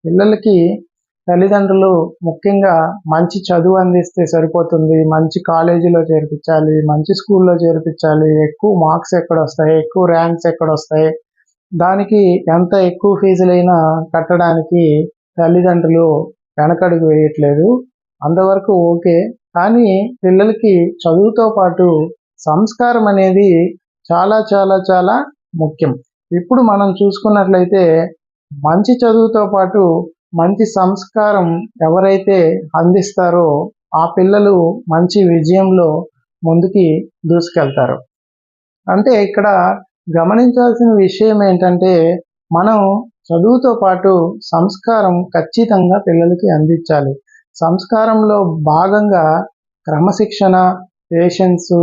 పిల్లలకి తల్లిదండ్రులు ముఖ్యంగా మంచి చదువు అందిస్తే సరిపోతుంది. మంచి కాలేజీలో చేర్పించాలి, మంచి స్కూల్‌లో చేర్పించాలి, ఎక్కువ మార్క్స్ ఎక్కడొస్తాయి, ఎక్కువ ర్యాంక్స్ ఎక్కడొస్తాయి, దానికి ఎంత ఎక్కువ ఫీజులైనా కట్టడానికి తల్లిదండ్రులు వెనకడుగు వేయట్లేదు. అంతవరకు ఓకే. కానీ పిల్లలకి చదువుతో పాటు సంస్కారం అనేది చాలా చాలా చాలా ముఖ్యం. ఇప్పుడు మనం చూసుకున్నట్లయితే మంచి చదువుతో పాటు మంచి సంస్కారం ఎవరైతే అందిస్తారో ఆ పిల్లలు మంచి విజయంలో ముందుకి దూసుకెళ్తారు. అంటే ఇక్కడ గమనించాల్సిన విషయం ఏంటంటే, మనం చదువుతో పాటు సంస్కారం ఖచ్చితంగా పిల్లలకి అందించాలి. సంస్కారంలో భాగంగా క్రమశిక్షణ, పేషెన్సు,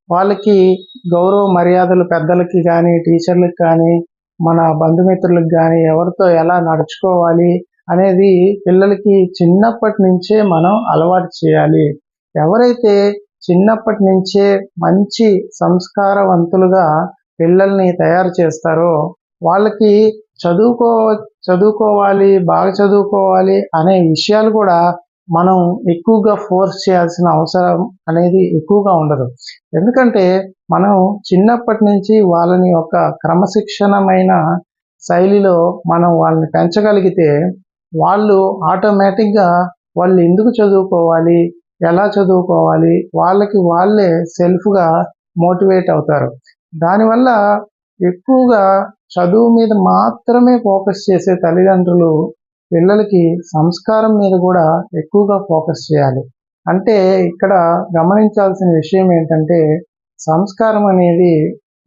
వాళ్ళకి గౌరవ మర్యాదలు పెద్దలకి కానీ, టీచర్లకు కానీ, మన బంధుమిత్రులకు కానీ ఎవరితో ఎలా నడుచుకోవాలి అనేది పిల్లలకి చిన్నప్పటి నుంచే మనం అలవాటు చేయాలి. ఎవరైతే చిన్నప్పటి నుంచే మంచి సంస్కారవంతులుగా పిల్లల్ని తయారు చేస్తారో వాళ్ళకి చదువుకో చదువుకోవాలి, బాగా చదువుకోవాలి అనే విషయాలు కూడా మనం ఎక్కువగా ఫోర్స్ చేయాల్సిన అవసరం అనేది ఎక్కువగా ఉండదు. ఎందుకంటే మనం చిన్నప్పటి నుంచి వాళ్ళని ఒక క్రమశిక్షణమైన శైలిలో మనం వాళ్ళని పెంచగలిగితే వాళ్ళు ఆటోమేటిక్‌గా వాళ్ళు ఎందుకు చదువుకోవాలి, ఎలా చదువుకోవాలి, వాళ్ళకి వాళ్ళే సెల్ఫ్‌గా మోటివేట్ అవుతారు. దానివల్ల ఎక్కువగా చదువు మీద మాత్రమే ఫోకస్ చేసే తల్లిదండ్రులు పిల్లలకి సంస్కారం మీద కూడా ఎక్కువగా ఫోకస్ చేయాలి. అంటే ఇక్కడ గమనించాల్సిన విషయం ఏంటంటే, సంస్కారం అనేది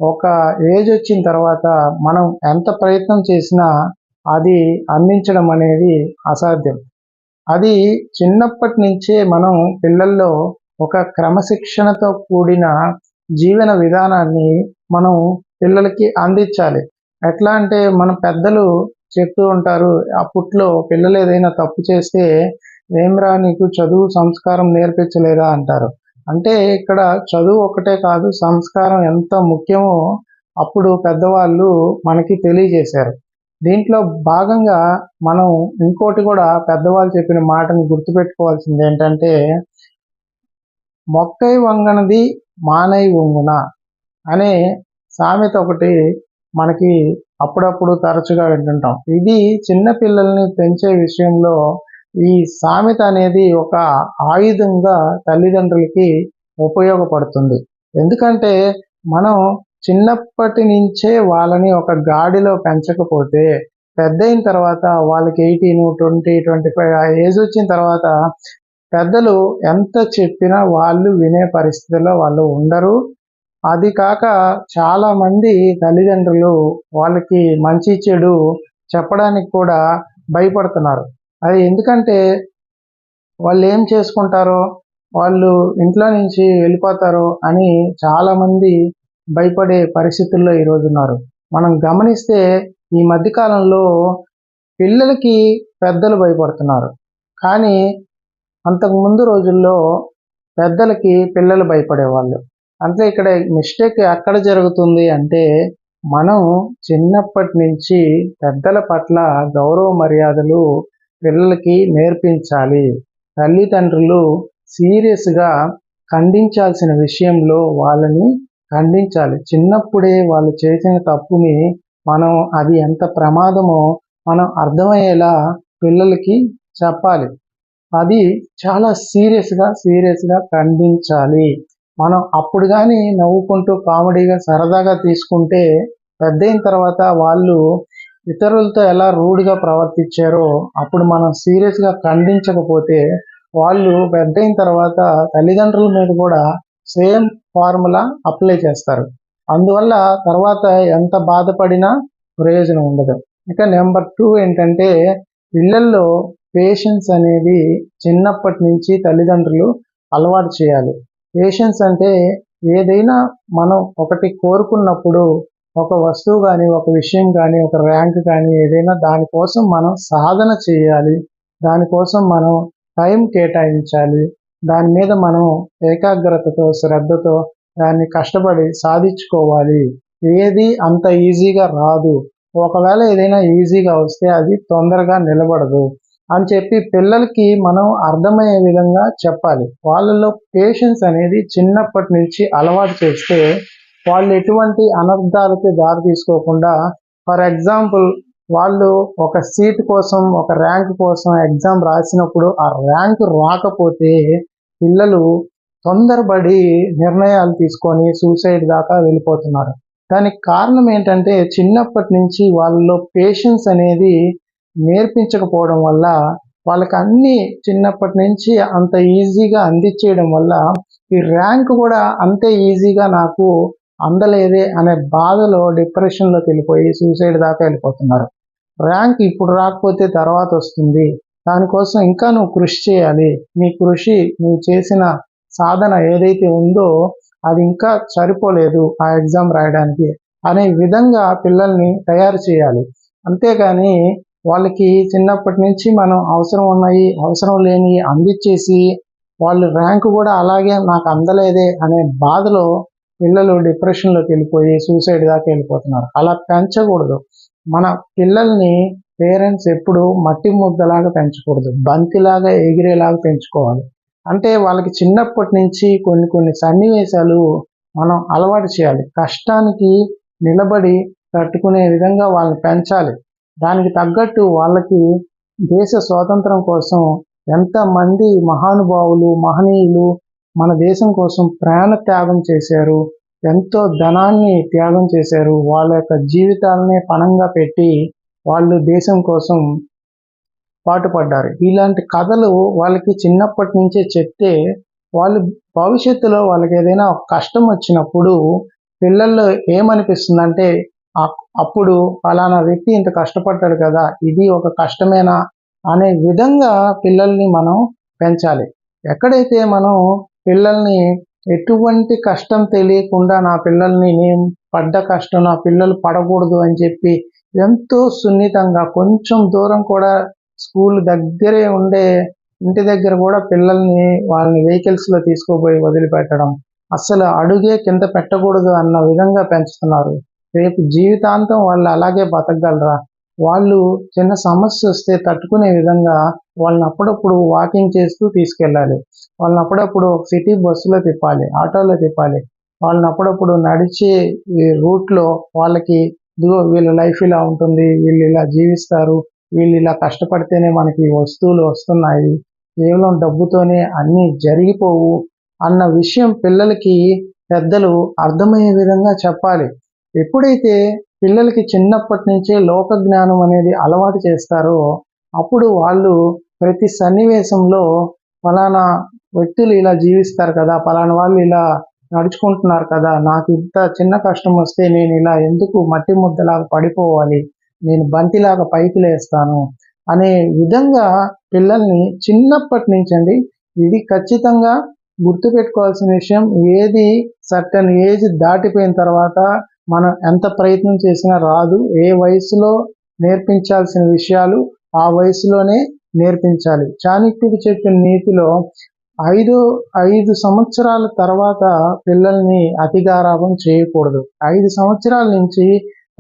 ఒక ఏజ్ వచ్చిన తర్వాత మనం ఎంత ప్రయత్నం చేసినా అది అందించడం అనేది అసాధ్యం. అది చిన్నప్పటి నుంచే మనం పిల్లల్లో ఒక క్రమశిక్షణతో కూడిన జీవన విధానాన్ని మనం పిల్లలకి అందించాలి. ఎట్లా అంటే మన పెద్దలు చెప్తూ ఉంటారు, అప్పట్లో పిల్లలు ఏదైనా తప్పు చేస్తే ఏమిరా నీకు చదువు సంస్కారం నేర్పించలేదా అంటారు. అంటే ఇక్కడ చదువు ఒకటే కాదు, సంస్కారం ఎంత ముఖ్యమో అప్పుడు పెద్దవాళ్ళు మనకి తెలియజేశారు. దీంట్లో భాగంగా మనం ఇంకోటి కూడా పెద్దవాళ్ళు చెప్పిన మాటని గుర్తుపెట్టుకోవాల్సింది ఏంటంటే, మొక్కై వంగనిది మానై వంగున అనే సామెత ఒకటి మనకి అప్పుడప్పుడు తరచుగా వింటుంటాం. ఇది చిన్న పిల్లల్ని పెంచే విషయంలో ఈ సామెత అనేది ఒక ఆయుధంగా తల్లిదండ్రులకి ఉపయోగపడుతుంది. ఎందుకంటే మనం చిన్నప్పటి నుంచే వాళ్ళని ఒక గాడిలో పెంచకపోతే పెద్దయిన తర్వాత వాళ్ళకి 18, 20, 25 ఆ ఏజ్ వచ్చిన తర్వాత పెద్దలు ఎంత చెప్పినా వాళ్ళు వినే పరిస్థితిలో వాళ్ళు ఉండరు. అది కాక చాలామంది తల్లిదండ్రులు వాళ్ళకి మంచి చెడు చెప్పడానికి కూడా భయపడుతున్నారు. అది ఎందుకంటే వాళ్ళు ఏం చేసుకుంటారో, వాళ్ళు ఇంట్లో నుంచి వెళ్ళిపోతారో అని చాలామంది భయపడే పరిస్థితుల్లో ఈరోజు ఉన్నారు. మనం గమనిస్తే ఈ మధ్య కాలంలో పిల్లలకి పెద్దలు భయపడుతున్నారు. కానీ అంతకుముందు రోజుల్లో పెద్దలకి పిల్లలు భయపడేవాళ్ళు. అంటే ఇక్కడ మిస్టేక్ ఎక్కడ జరుగుతుంది అంటే, మనం చిన్నప్పటి నుంచి పెద్దల పట్ల గౌరవ మర్యాదలు పిల్లలకి నేర్పించాలి. తల్లిదండ్రులు సీరియస్‌గా ఖండించాల్సిన విషయంలో వాళ్ళని ఖండించాలి. చిన్నప్పుడే వాళ్ళు చేసిన తప్పుని మనం అది ఎంత ప్రమాదమో మనం అర్థమయ్యేలా పిల్లలకి చెప్పాలి. అది చాలా సీరియస్‌గా ఖండించాలి. మనం అప్పుడు గాని నవ్వుకుంటూ కామెడీగా సరదాగా తీసుకుంటే పెద్దయిన తర్వాత వాళ్ళు ఇతరులతో ఎలా రూడ్‌గా ప్రవర్తించారో అప్పుడు మనం సీరియస్‌గా ఖండించకపోతే వాళ్ళు పెద్దయిన తర్వాత తల్లిదండ్రుల మీద కూడా సేమ్ ఫార్ములా అప్లై చేస్తారు. అందువల్ల తర్వాత ఎంత బాధపడినా ప్రయోజనం ఉండదు. ఇక నెంబర్ 2 ఏంటంటే, పిల్లల్లో పేషెన్స్ అనేది చిన్నప్పటి నుంచి తల్లిదండ్రులు అలవాటు చేయాలి. పేషెన్స్ అంటే ఏదైనా మనం ఒకటి కోరుకున్నప్పుడు ఒక వస్తువు కానీ, ఒక విషయం కానీ, ఒక ర్యాంక్ కానీ ఏదైనా దానికోసం మనం సాధన చేయాలి. దానికోసం మనం టైం కేటాయించాలి. దాని మీద మనం ఏకాగ్రతతో, శ్రద్ధతో దాన్ని కష్టపడి సాధించుకోవాలి. ఏది అంత ఈజీగా రాదు. ఒకవేళ ఏదైనా ఈజీగా వస్తే అది తొందరగా నిలబడదు అని చెప్పి పిల్లలకి మనం అర్థమయ్యే విధంగా చెప్పాలి. వాళ్ళలో పేషెన్స్ అనేది చిన్నప్పటి నుంచి అలవాటు చేస్తే వాళ్ళు ఎటువంటి అనర్థాలకి దారి తీసుకోకుండా, ఫర్ ఎగ్జాంపుల్ వాళ్ళు ఒక సీట్ కోసం, ఒక ర్యాంక్ కోసం ఎగ్జామ్ రాసినప్పుడు ఆ ర్యాంక్ రాకపోతే పిల్లలు తొందరపడి నిర్ణయాలు తీసుకొని సూసైడ్ దాకా వెళ్ళిపోతున్నారు. దానికి కారణం ఏంటంటే చిన్నప్పటి నుంచి వాళ్ళలో పేషెన్స్ అనేది నేర్పించకపోవడం వల్ల, వాళ్ళకి అన్నీ చిన్నప్పటి నుంచి అంత ఈజీగా అందించేయడం వల్ల ఈ ర్యాంక్ కూడా అంతే ఈజీగా నాకు అందలేదే అనే బాధలో డిప్రెషన్లోకి వెళ్ళిపోయి సూసైడ్ దాకా వెళ్ళిపోతున్నారు. ర్యాంక్ ఇప్పుడు రాకపోతే తర్వాత వస్తుంది, దానికోసం ఇంకా నువ్వు కృషి చేయాలి, నీ కృషి నువ్వు చేసిన సాధన ఏదైతే ఉందో అది ఇంకా సరిపోలేదు ఆ ఎగ్జామ్ రాయడానికి అనే విధంగా పిల్లల్ని తయారు చేయాలి. అంతేగాని వాళ్ళకి చిన్నప్పటి నుంచి మనం అవసరం ఉన్నాయి, అవసరం లేని అందించేసి వాళ్ళు ర్యాంకు కూడా అలాగే నాకు అందలేదే అనే బాధలో పిల్లలు డిప్రెషన్లోకి వెళ్ళిపోయి సూసైడ్ దాకా వెళ్ళిపోతున్నారు. అలా పెంచకూడదు. మన పిల్లల్ని పేరెంట్స్ ఎప్పుడు మట్టి ముద్దలాగా పెంచకూడదు, బంతిలాగా ఎగిరేలాగా పెంచుకోవాలి. అంటే వాళ్ళకి చిన్నప్పటి నుంచి కొన్ని కొన్ని సన్నివేశాలు మనం అలవాటు చేయాలి. కష్టానికి నిలబడి తట్టుకునే విధంగా వాళ్ళని పెంచాలి. దానికి తగ్గట్టు వాళ్ళకి దేశ స్వాతంత్రం కోసం ఎంతమంది మహానుభావులు, మహనీయులు మన దేశం కోసం ప్రాణ త్యాగం చేశారు, ఎంతో ధనాన్ని త్యాగం చేశారు, వాళ్ళ యొక్క జీవితాలనే పణంగా పెట్టి వాళ్ళు దేశం కోసం పాటుపడ్డారు. ఇలాంటి కథలు వాళ్ళకి చిన్నప్పటి నుంచే చెప్తే వాళ్ళు భవిష్యత్తులో వాళ్ళకి ఏదైనా కష్టం వచ్చినప్పుడు పిల్లల్లో ఏమనిపిస్తుందంటే అప్పుడు ఫలానా వ్యక్తి ఇంత కష్టపడ్డాడు కదా, ఇది ఒక కష్టమేనా అనే విధంగా పిల్లల్ని మనం పెంచాలి. ఎక్కడైతే మనం పిల్లల్ని ఎటువంటి కష్టం తెలియకుండా నా పిల్లల్ని నేను పడ్డ కష్టం నా పిల్లలు పడకూడదు అని చెప్పి ఎంతో సున్నితంగా కొంచెం దూరం కూడా స్కూల్ దగ్గరే ఉండే ఇంటి దగ్గర కూడా పిల్లల్ని వాళ్ళని వెహికల్స్లో తీసుకుపోయి వదిలిపెట్టడం, అస్సలు అడుగే కింద పెట్టకూడదు అన్న విధంగా పెంచుతున్నారు. రేపు జీవితాంతం వాళ్ళు అలాగే బతకగలరా? వాళ్ళు చిన్న సమస్య వస్తే తట్టుకునే విధంగా వాళ్ళని అప్పుడప్పుడు వాకింగ్ చేస్తూ తీసుకెళ్ళాలి. వాళ్ళని అప్పుడప్పుడు సిటీ బస్సులో తిప్పాలి, ఆటోలో తిప్పాలి. వాళ్ళని అప్పుడప్పుడు నడిచే ఈ రూట్లో వాళ్ళకి ఇదిగో వీళ్ళ లైఫ్ ఇలా ఉంటుంది, వీళ్ళు ఇలా జీవిస్తారు, వీళ్ళు ఇలా కష్టపడితేనే మనకి వస్తువులు వస్తున్నాయి, కేవలం డబ్బుతోనే అన్నీ జరిగిపోవు అన్న విషయం పిల్లలకి పెద్దలు అర్థమయ్యే విధంగా చెప్పాలి. ఎప్పుడైతే పిల్లలకి చిన్నప్పటి నుంచే లోక జ్ఞానం అనేది అలవాటు చేస్తారో అప్పుడు వాళ్ళు ప్రతి సన్నివేశంలో ఫలానా వ్యక్తులు ఇలా జీవిస్తారు కదా, ఫలానా వాళ్ళు ఇలా నడుచుకుంటున్నారు కదా, నాకు ఇంత చిన్న కష్టం వస్తే నేను ఇలా ఎందుకు మట్టి ముద్దలాగా పడిపోవాలి, నేను బంతిలాగా పైకి లేస్తాను అనే విధంగా పిల్లల్ని చిన్నప్పటి నుంచి అండి. ఇది ఖచ్చితంగా గుర్తుపెట్టుకోవాల్సిన విషయం. ఏది సర్టన్ ఏజ్ దాటిపోయిన తర్వాత మనం ఎంత ప్రయత్నం చేసినా రాదు. ఏ వయసులో నేర్పించాల్సిన విషయాలు ఆ వయసులోనే నేర్పించాలి. చాణక్యుడు చెప్పిన నీతిలో 5 సంవత్సరాల తర్వాత పిల్లల్ని అతి గారాబం చేయకూడదు. 5 సంవత్సరాల నుంచి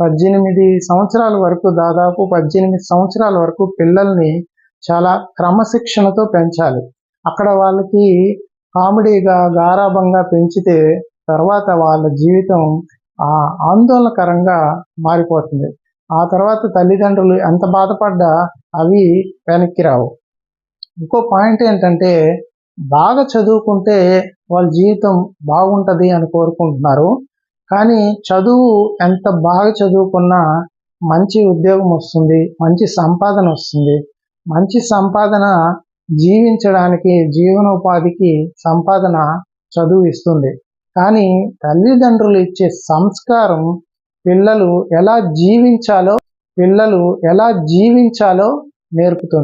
18 సంవత్సరాల వరకు, దాదాపు 18 సంవత్సరాల వరకు పిల్లల్ని చాలా క్రమశిక్షణతో పెంచాలి. అక్కడ వాళ్ళకి కామెడీగా గారాబంగా పెంచితే తర్వాత వాళ్ళ జీవితం ఆందోళనకరంగా మారిపోతుంది. ఆ తర్వాత తల్లిదండ్రులు ఎంత బాధపడ్డా అవి వెనక్కి రావు. ఇంకో పాయింట్ ఏంటంటే బాగా చదువుకుంటే వాళ్ళ జీవితం బాగుంటుంది అని కోరుకుంటున్నారు. కానీ చదువు ఎంత బాగా చదువుకున్నా మంచి ఉద్యోగం వస్తుంది, మంచి సంపాదన వస్తుంది. మంచి సంపాదన జీవించడానికి, జీవనోపాధికి సంపాదన చదువు ఇస్తుంది. కానీ తల్లిదండ్రులు ఇచ్చే సంస్కారం పిల్లలు ఎలా జీవించాలో నేర్పుతుంది.